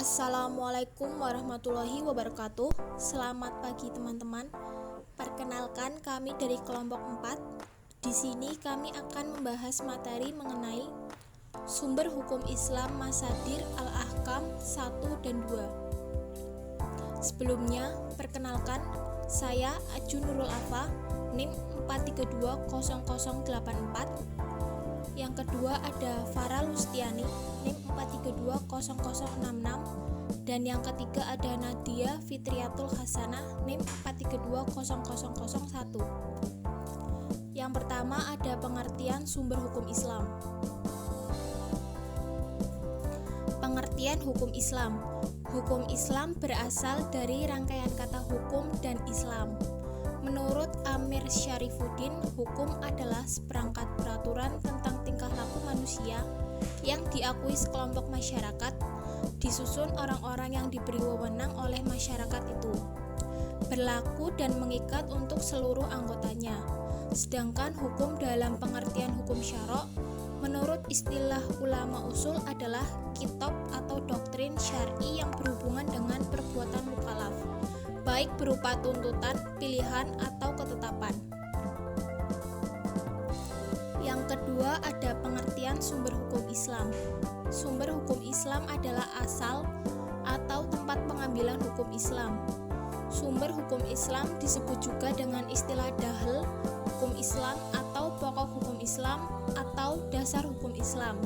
Assalamualaikum warahmatullahi wabarakatuh. Selamat pagi teman-teman. Perkenalkan, kami dari kelompok 4. Di sini kami akan membahas materi mengenai sumber hukum Islam Masadir Al-Ahkam 1 dan 2. Sebelumnya, perkenalkan, saya Ajun Nurul Afa, NIM 4320084. Yang kedua ada Farah Lustiani, NIM 4320066, dan yang ketiga ada Nadia Fitriatul Hasanah, NIM 4320001. Yang pertama ada pengertian sumber hukum Islam. Pengertian hukum Islam. Hukum Islam berasal dari rangkaian kata hukum dan Islam. Menurut Amir Syarifuddin, hukum adalah seperangkat peraturan tentang tingkah laku manusia yang diakui sekelompok masyarakat, disusun orang-orang yang diberi wewenang oleh masyarakat itu, berlaku dan mengikat untuk seluruh anggotanya. Sedangkan hukum dalam pengertian hukum syara' menurut istilah ulama usul adalah kitab atau doktrin syar'i yang berhubungan dengan perbuatan mukallaf, baik berupa tuntutan, pilihan, atau ketetapan. Yang kedua ada pengertian sumber hukum Islam. Sumber hukum Islam adalah asal atau tempat pengambilan hukum Islam. Sumber hukum Islam disebut juga dengan istilah dahl hukum Islam atau pokok hukum Islam atau dasar hukum Islam.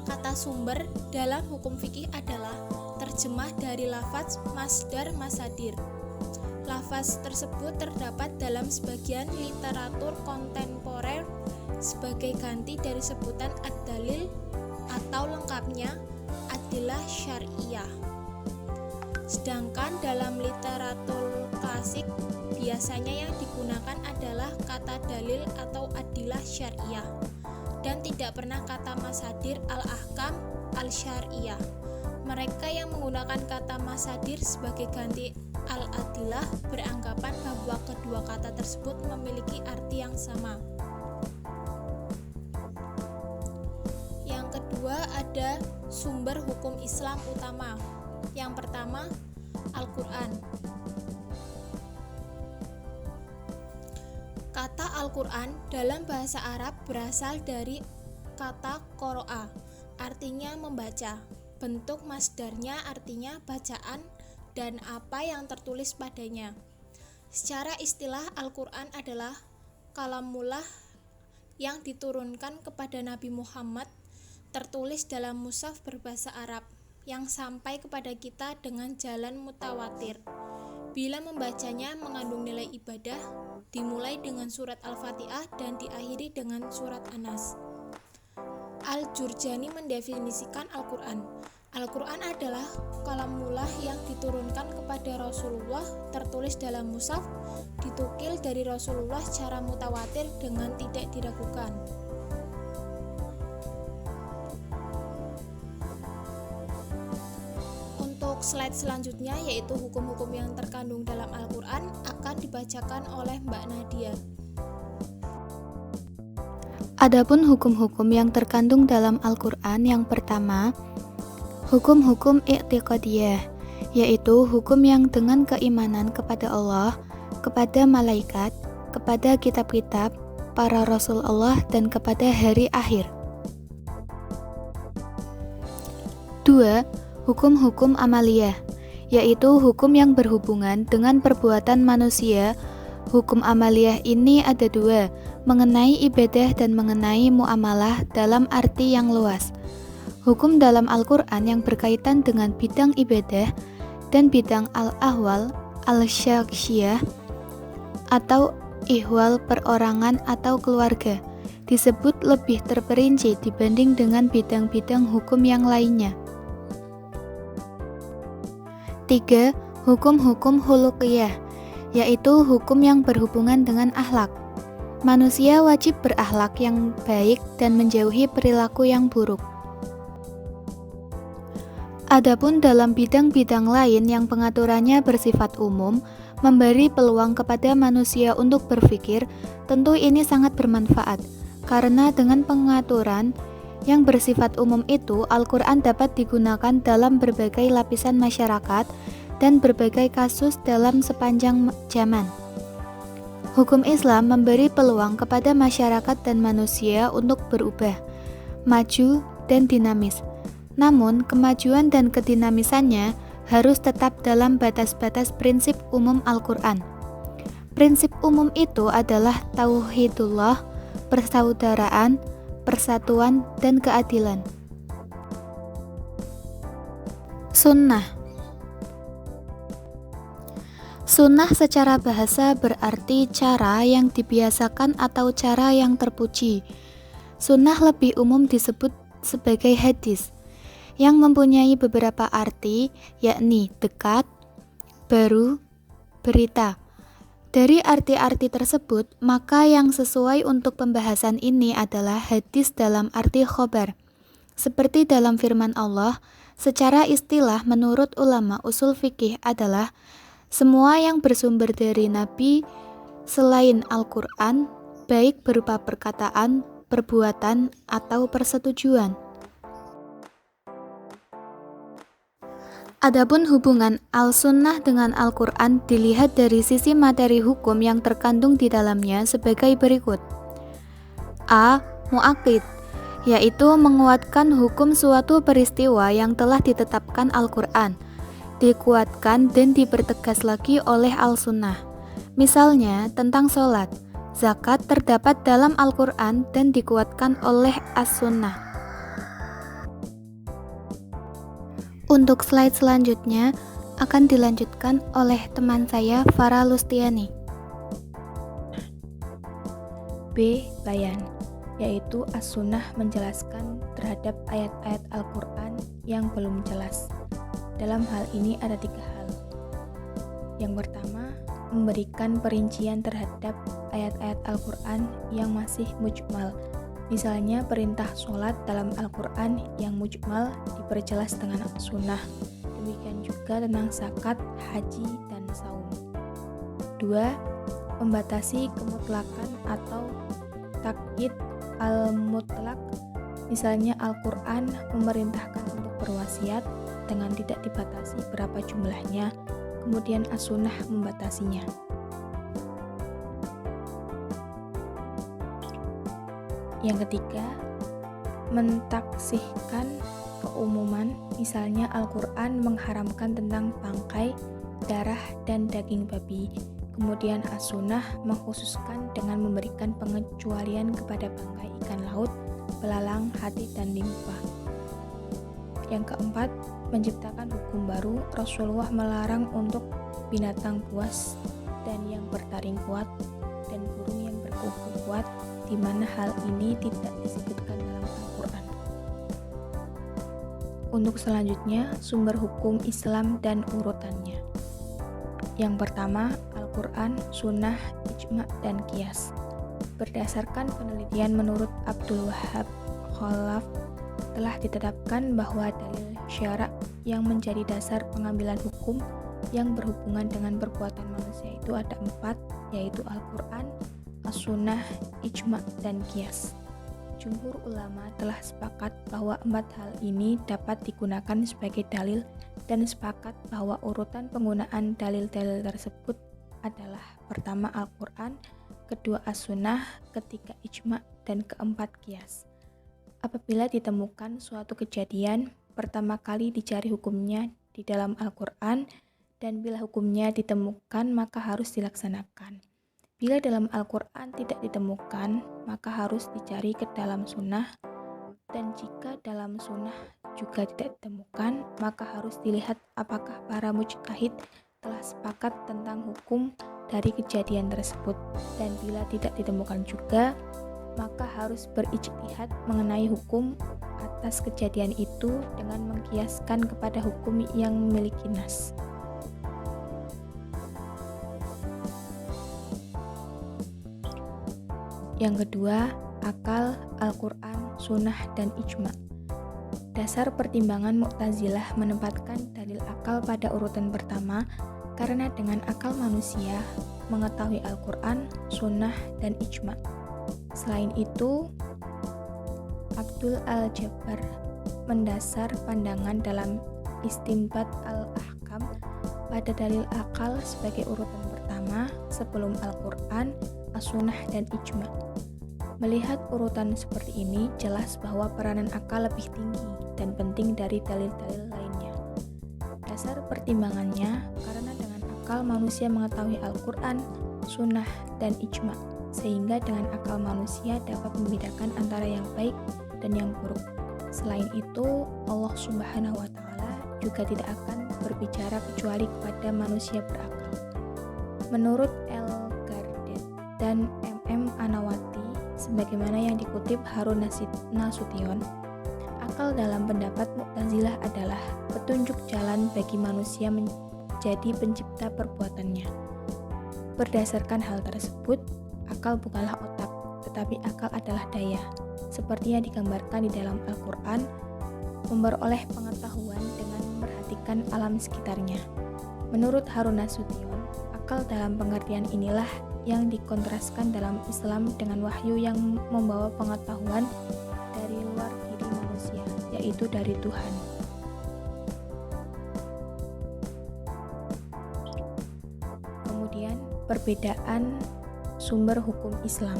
Kata sumber dalam hukum fikih adalah terjemah dari lafaz masdar masadir. Lafaz tersebut terdapat dalam sebagian literatur kontemporer sebagai ganti dari sebutan ad-dalil atau lengkapnya adillah syariah. Sedangkan dalam literatur klasik biasanya yang digunakan adalah kata dalil atau adillah syariah dan tidak pernah kata masadir al-ahkam al-syariah. Mereka yang menggunakan kata masadir sebagai ganti al-adillah beranggapan bahwa kedua kata tersebut memiliki arti yang sama. Yang kedua ada sumber hukum Islam utama. Yang pertama, Al-Quran. Kata Al-Quran dalam bahasa Arab berasal dari kata qoro'a, artinya membaca. Bentuk masdarnya artinya bacaan dan apa yang tertulis padanya. Secara istilah Al-Quran adalah kalamullah yang diturunkan kepada Nabi Muhammad, tertulis dalam mushaf berbahasa Arab yang sampai kepada kita dengan jalan mutawatir. Bila membacanya mengandung nilai ibadah, dimulai dengan surat Al-Fatihah dan diakhiri dengan surat An-Nas. Al-Jurjani mendefinisikan Al-Quran. Al-Quran adalah kalamullah yang diturunkan kepada Rasulullah, tertulis dalam mushaf, ditukil dari Rasulullah secara mutawatir dengan tidak diragukan. Untuk slide selanjutnya yaitu hukum-hukum yang terkandung dalam Al-Quran akan dibacakan oleh Mbak Nadia. Adapun hukum-hukum yang terkandung dalam Al-Quran, yang pertama, hukum-hukum i'tiqadiyah, yaitu hukum yang dengan keimanan kepada Allah, kepada malaikat, kepada kitab-kitab, para rasul Allah, dan kepada hari akhir. 2. Hukum-hukum amaliyah, yaitu hukum yang berhubungan dengan perbuatan manusia. Hukum amaliyah ini ada dua, mengenai ibadah dan mengenai muamalah dalam arti yang luas. Hukum dalam Al-Quran yang berkaitan dengan bidang ibadah dan bidang al-ahwal, al-syakhsiyah, atau ihwal perorangan atau keluarga, disebut lebih terperinci dibanding dengan bidang-bidang hukum yang lainnya. 3. Hukum-hukum khuluqiyah, yaitu hukum yang berhubungan dengan akhlak. Manusia wajib berakhlak yang baik dan menjauhi perilaku yang buruk. Adapun dalam bidang-bidang lain yang pengaturannya bersifat umum, memberi peluang kepada manusia untuk berpikir, tentu ini sangat bermanfaat, karena dengan pengaturan Yang bersifat umum itu, Al-Quran dapat digunakan dalam berbagai lapisan masyarakat dan berbagai kasus dalam sepanjang zaman. Hukum Islam memberi peluang kepada masyarakat dan manusia untuk berubah, maju, dan dinamis. Namun, kemajuan dan kedinamisannya harus tetap dalam batas-batas prinsip umum Al-Quran. Prinsip umum itu adalah tauhidullah, persaudaraan, persatuan, dan keadilan. Sunnah. Sunnah secara bahasa berarti cara yang dibiasakan atau cara yang terpuji. Sunnah lebih umum disebut sebagai hadis, yang mempunyai beberapa arti, yakni dekat, baru, berita. Dari arti-arti tersebut, maka yang sesuai untuk pembahasan ini adalah hadis dalam arti khobar. Seperti dalam firman Allah, secara istilah menurut ulama usul fikih adalah semua yang bersumber dari Nabi selain Al-Quran, baik berupa perkataan, perbuatan, atau persetujuan. Adapun hubungan Al-Sunnah dengan Al-Quran dilihat dari sisi materi hukum yang terkandung di dalamnya sebagai berikut. A. Mu'aqqid, yaitu menguatkan hukum suatu peristiwa yang telah ditetapkan Al-Quran, dikuatkan dan dipertegas lagi oleh Al-Sunnah. Misalnya, tentang sholat, zakat terdapat dalam Al-Quran dan dikuatkan oleh As-Sunnah. Untuk slide selanjutnya akan dilanjutkan oleh teman saya Farah Lustiani. B. Bayan, yaitu As-Sunnah menjelaskan terhadap ayat-ayat Al-Quran yang belum jelas. Dalam hal ini ada 3 hal. Yang pertama, memberikan perincian terhadap ayat-ayat Al-Quran yang masih mujmal. Misalnya perintah sholat dalam Al-Quran yang mujmal diperjelas dengan sunnah. Demikian juga tentang zakat, haji, dan saum. 2. Membatasi kemutlakan atau takyid al-mutlak. Misalnya Al-Quran memerintahkan untuk berwasiat dengan tidak dibatasi berapa jumlahnya, kemudian as-sunnah membatasinya. Yang ketiga, mentaksihkan keumuman, misalnya Al-Quran mengharamkan tentang bangkai, darah, dan daging babi. Kemudian as-sunnah mengkhususkan dengan memberikan pengecualian kepada bangkai ikan laut, belalang, hati, dan limpa. Yang keempat, menciptakan hukum baru. Rasulullah melarang untuk binatang buas dan yang bertaring kuat dan burung yang berkuku kuat, di mana hal ini tidak disebutkan dalam Al-Quran. Untuk selanjutnya, sumber hukum Islam dan urutannya. Yang pertama, Al-Quran, Sunnah, Ijma', dan Qiyas. Berdasarkan penelitian menurut Abdul Wahab Khalaf, telah ditetapkan bahwa dalil syara' yang menjadi dasar pengambilan hukum yang berhubungan dengan perbuatan manusia itu ada 4, yaitu Al-Quran, As-Sunnah, Ijma', dan Qiyas. Jumhur ulama telah sepakat bahwa 4 hal ini dapat digunakan sebagai dalil dan sepakat bahwa urutan penggunaan dalil-dalil tersebut adalah pertama Al-Quran, kedua As-Sunnah, ketiga Ijma', dan keempat Qiyas. Apabila ditemukan suatu kejadian, pertama kali dicari hukumnya di dalam Al-Quran, dan bila hukumnya ditemukan maka harus dilaksanakan. Bila dalam Al-Quran tidak ditemukan, maka harus dicari ke dalam sunnah, dan jika dalam sunnah juga tidak ditemukan, maka harus dilihat apakah para mujtahid telah sepakat tentang hukum dari kejadian tersebut, dan bila tidak ditemukan juga, maka harus berijtihad mengenai hukum atas kejadian itu dengan mengkiaskan kepada hukum yang memiliki nas. Yang kedua, akal, Al-Quran, Sunnah, dan Ijma'. Dasar pertimbangan Mu'tazilah menempatkan dalil akal pada urutan pertama karena dengan akal manusia mengetahui Al-Quran, Sunnah, dan Ijma'. Selain itu, Abdul Al-Jabbar mendasar pandangan dalam Istinbat Al-Ahkam pada dalil akal sebagai urutan pertama sebelum Al-Quran, As-Sunnah, dan Ijma'. Melihat urutan seperti ini, jelas bahwa peranan akal lebih tinggi dan penting dari dalil-dalil lainnya. Dasar pertimbangannya, karena dengan akal manusia mengetahui Al-Quran, Sunnah, dan Ijma', sehingga dengan akal manusia dapat membedakan antara yang baik dan yang buruk. Selain itu, Allah Subhanahu wa Ta'ala juga tidak akan berbicara kecuali kepada manusia berakal. Menurut El-Gardet dan M.M. Anawati, sebagaimana yang dikutip Harun Nasution, akal dalam pendapat Mu'tazilah adalah petunjuk jalan bagi manusia menjadi pencipta perbuatannya. Berdasarkan hal tersebut, akal bukanlah otak, tetapi akal adalah daya, seperti yang digambarkan di dalam Al-Quran, memperoleh pengetahuan dengan memperhatikan alam sekitarnya. Menurut Harun Nasution, akal dalam pengertian inilah yang dikontraskan dalam Islam dengan wahyu yang membawa pengetahuan dari luar diri manusia, yaitu dari Tuhan. Kemudian, perbedaan sumber hukum Islam.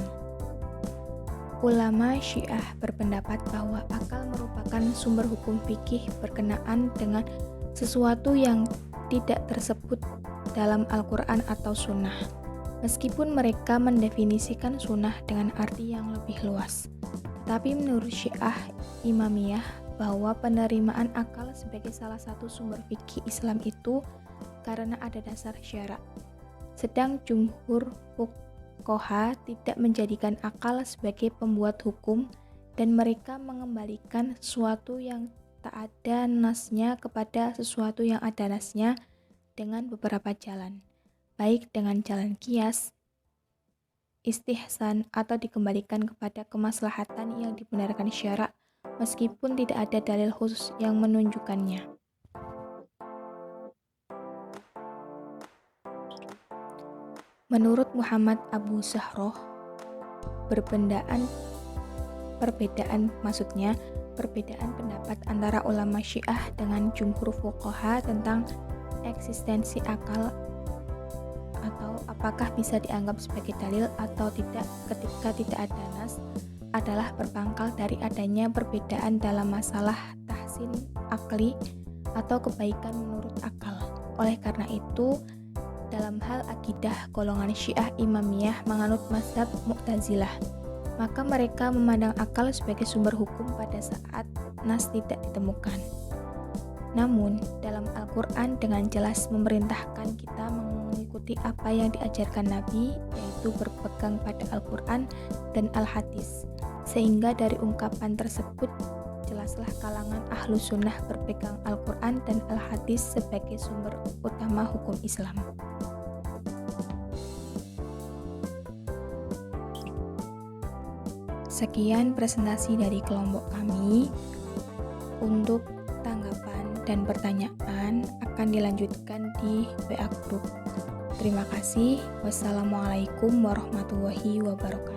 Ulama Syiah berpendapat bahwa akal merupakan sumber hukum fikih berkenaan dengan sesuatu yang tidak tersebut dalam Al-Quran atau Sunnah, meskipun mereka mendefinisikan Sunnah dengan arti yang lebih luas. Tetapi menurut Syiah Imamiyah bahwa penerimaan akal sebagai salah satu sumber fikih Islam itu karena ada dasar syara. Sedang jumhur fuqaha tidak menjadikan akal sebagai pembuat hukum dan mereka mengembalikan sesuatu yang tak ada nasnya kepada sesuatu yang ada nasnya dengan beberapa jalan, baik dengan jalan qiyas, istihsan, atau dikembalikan kepada kemaslahatan yang dibenarkan syara meskipun tidak ada dalil khusus yang menunjukkannya. Menurut Muhammad Abu Zahroh, perbedaan pendapat antara ulama Syiah dengan jumhur fuqaha tentang eksistensi akal atau apakah bisa dianggap sebagai dalil atau tidak ketika tidak ada nas adalah berpangkal dari adanya perbedaan dalam masalah tahsin akli atau kebaikan menurut akal. Oleh karena itu, dalam hal akidah, golongan Syiah Imamiyah menganut mazhab Mu'tazilah, maka mereka memandang akal sebagai sumber hukum pada saat nas tidak ditemukan. Namun, dalam Al-Quran dengan jelas memerintahkan kita mengikuti apa yang diajarkan Nabi, yaitu berpegang pada Al-Quran dan Al-Hadis. Sehingga dari ungkapan tersebut, jelaslah kalangan ahlu sunnah berpegang Al-Quran dan Al-Hadis sebagai sumber utama hukum Islam. Sekian presentasi dari kelompok kami. Untuk tanggapan dan pertanyaan akan dilanjutkan di WA Group. Terima kasih. Wassalamualaikum warahmatullahi wabarakatuh.